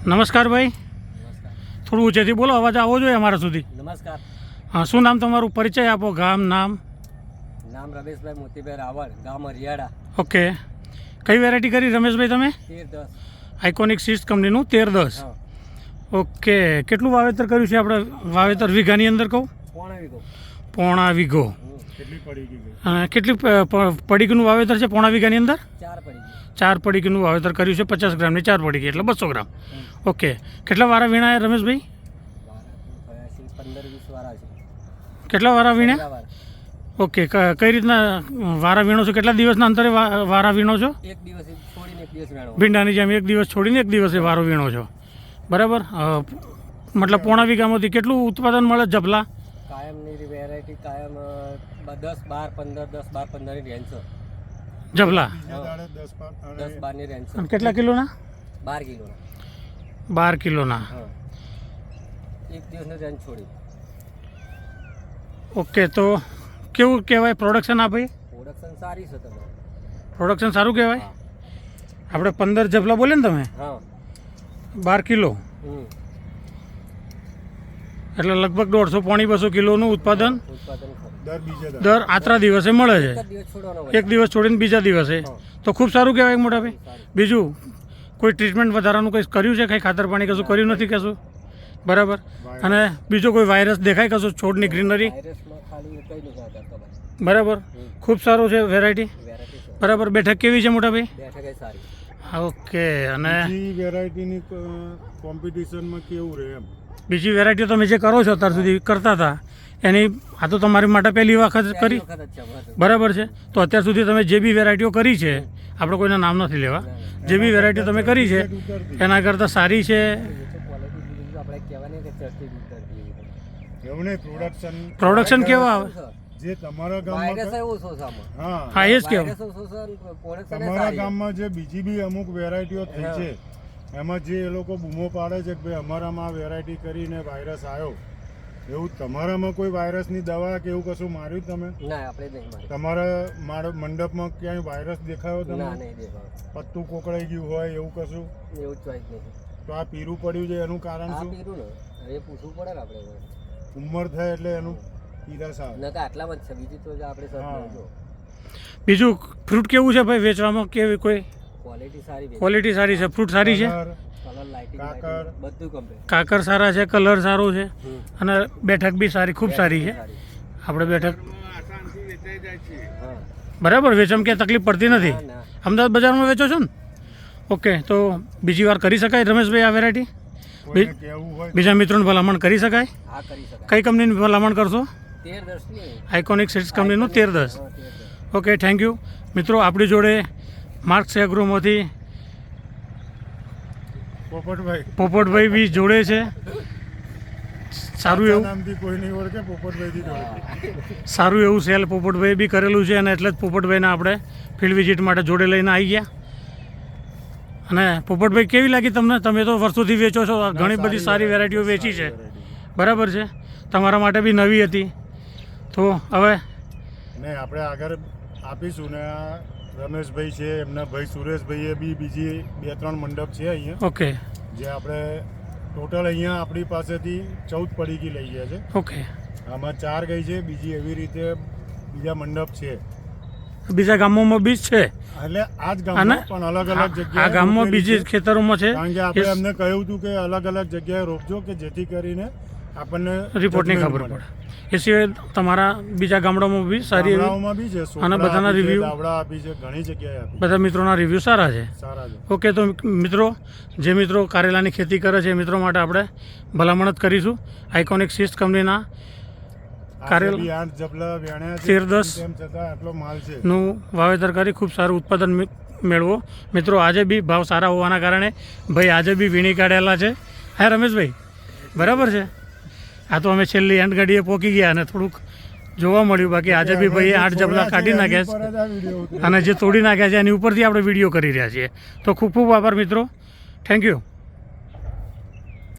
નમસ્કાર ભાઈ, થોડું ઊંચેથી બોલો, અવાજ આવવો જોઈએ અમારા સુધી. નમસ્કાર. હા, શું નામ તમારું? પરિચય આપો. ગામ નામ? નામ રમેશભાઈ મોતીભાઈ રાવળ, ગામ હરિયાળા. ઓકે, કઈ વેરાયટી કરી રમેશભાઈ તમે? 13-10. આઇકોનિક સીડ્સ કંપનીનું 13-10. ઓકે, કેટલું વાવેતર કર્યું છે આપણે? વાવેતર વીઘાની અંદર કહું? પોણા વીઘો. કેટલી પડીકનું વાવેતર છે પોણા વીઘાની અંદર? 4 પડીકનું વાવેતર કર્યું છે. 50 ગ્રામની 4 પડીકી એટલે 200 ગ્રામ. ઓકે, કેટલા વારા વીણાયા રમેશભાઈ? 15-20 વારા છે. કેટલા વારા વીણ્યા? ઓકે, કઈ રીતના વારા વીણો છો? કેટલા દિવસના અંતરે વારા વીણો છો? એક દિવસ છોડીને એક દિવસ વીણો. ભીંડાની જેમ એક દિવસ છોડીને એક દિવસે વારો વીણો છો, બરાબર? મતલબ પોણા વીઘામાંથી કેટલું ઉત્પાદન મળે જભલા? કાયમની વેરાયટી કાયમ 10-12-15 10-12-15 ની રેન્જ છે જભલા. 10-12 ની રેન્જ છે. કેટલા કિલોના? 12 કિલોના. 12 કિલોના. એક દિવસની રેન્જ છોડી. ઓકે, તો કેવું કહેવાય પ્રોડક્શન આપે? પ્રોડક્શન સારી છે. તમારે પ્રોડક્શન સારું કહેવાય. આપણે 15 જભલા બોલે ને તમે? હા. 12 કિલો એટલે લગભગ 150-200 કિલોનું ઉત્પાદન દર આતરા દિવસે મળે છે. એક દિવસ છોડીને બીજા દિવસે. તો ખૂબ સારું કહેવાય મોટા ભાઈ. બીજું કોઈ ટ્રીટમેન્ટ વધારાનું કંઈ કર્યું છે? કંઈ ખાતર પાણી કશું કર્યું નથી કશું? બરાબર. અને બીજો કોઈ વાયરસ દેખાય કશું છોડની ગ્રીનરી? બરાબર, ખૂબ સારું છે વેરાયટી. બરાબર. બેઠક કેવી છે મોટા ભાઈ? ઓકે. અને વેરાયટીની કોમ્પિટિશનમાં કેવું રહે એમ? બીજી વેરાયટીઓ તમે જે કરો છો અત્યાર સુધી કરતા હતા એની આ તો તમારી માટે પહેલી વખત કરી, બરાબર છે? તો અત્યાર સુધી તમે જે બી વેરાયટીઓ કરી છે, આપણે કોઈના નામ નથી લેવા, જે બી વેરાયટીઓ તમે કરી છે એના કરતાં સારી છે. પ્રોડક્શન કેવા આવે? જે તમારા ગામમાં હા, એ જ કેવું. તમારા ગામમાં જે બીજી બી અમુક વેરાયટીઓ થઈ છે એમાં જે એ લોકો બૂમો પાડે છે કે ભાઈ અમારામાં આ વેરાયટી કરીને વાયરસ આવ્યો, એવું તમારામાં કોઈ વાયરસની દવા કે એવું કશું માર્યું તમે? ના, આપણે નહીં માર્યું. તમારા મંડપમાં ક્યાંય વાયરસ દેખાયો તમે? ના, નહીં દેખાયો. પત્તું કોકડાઈ ગયું હોય એવું કશું? એવું જ નહીં. તો આ પીરું પડ્યું છે એનું કારણ શું? પીરું ને એ પૂછવું પડે ને આપણે. ઉંમર થાય એટલે એનું પીરાશ આવે. નકા આટલામાં જ છે, બીજી તો આપણે સર. બીજું ફ્રૂટ કેવું છે ભાઈ વેચવામાં? કેવી કોઈ ક્વોલિટી સારી છે? ફ્રૂટ સારી છે? કાકર સારા છે, કલર સારો છે અને બેઠક બી સારી, ખૂબ સારી છે. આપણે બેઠક બરાબર. વેચવામાં ક્યાં તકલીફ પડતી નથી? અમદાવાદ બજારમાં વેચો છો ને? ઓકે, તો બીજી વાર કરી શકાય રમેશભાઈ આ વેરાયટી? બીજા મિત્રોને ભલામણ કરી શકાય? કઈ કંપનીની ભલામણ કરશો? આઇકોનિક સીડ્સ કંપનીનું 13-10. Okay, thank you. મિત્રો, આપણી જોડે માર્ક્સ એગ્રોમાંથી પોપટભાઈ બી જોડે છે. સારું એવું સારું એવું સેલ પોપટભાઈ બી કરેલું છે અને એટલે જ પોપટભાઈને આપણે ફિલ્ડ વિઝિટ માટે જોડે લઈને આવી ગયા. અને પોપટભાઈ કેવી લાગી તમને? તમે તો વર્ષોથી વેચો છો, ઘણી બધી સારી વેરાયટીઓ વેચી છે, બરાબર છે? તમારા માટે બી નવી હતી. તો હવે આપણે આગળ આપીશું ને. આ રમેશભાઈ છે, એમના ભાઈ સુરેશભાઈએ બી બીજી 2-3 મંડપ છે અહીંયા. ઓકે. જે આપણે ટોટલ અહીંયા આપણી પાસેથી 14 પડીકી લઈ ગયા છે. ઓકે. આમાં 4 ગઈ છે, બીજી એવી રીતે બીજા મંડપ છે. બીજા ગામોમાં બી છે એટલે આ જ ગામમાં પણ અલગ અલગ જગ્યાએ. આ ગામમાં બીજી ખેતરોમાં છે. કારણ કે આપણે એમને કહ્યું હતું કે અલગ અલગ જગ્યાએ રોપજો કે જેથી કરીને આપણને રિપોર્ટની ખબર પડે. એ સિવાય તમારા બીજા ગામડામાં બી સારી અને બધાના રિવ્યૂ આપી છે, ઘણી જગ્યાએ આપી. બધા મિત્રોના રિવ્યૂ સારા છે. ઓકે, તો મિત્રો, જે મિત્રો કારેલાની ખેતી કરે છે એ મિત્રો માટે આપણે ભલામણ જ કરીશું. આઇકોનિક સીડ્સ કંપનીના કારેલા 13-10 નું વાવેતર કરી ખૂબ સારું ઉત્પાદન મેળવો. મિત્રો, આજે બી ભાવ સારા હોવાના કારણે ભાઈ આજે બી વીણી કાઢેલા છે. હા રમેશભાઈ, બરાબર છે? આ તો અમે છેલ્લી એન્ડ ગાડીએ પહોંચી ગયા અને થોડુંક જોવા મળ્યું. બાકી આજે બી ભાઈ 8 જબલા કાઢી નાખ્યા છે અને જે તોડી નાખ્યા છે એની ઉપરથી આપણે વિડીયો કરી રહ્યા છીએ. તો ખૂબ ખૂબ આભાર મિત્રો. Thank you.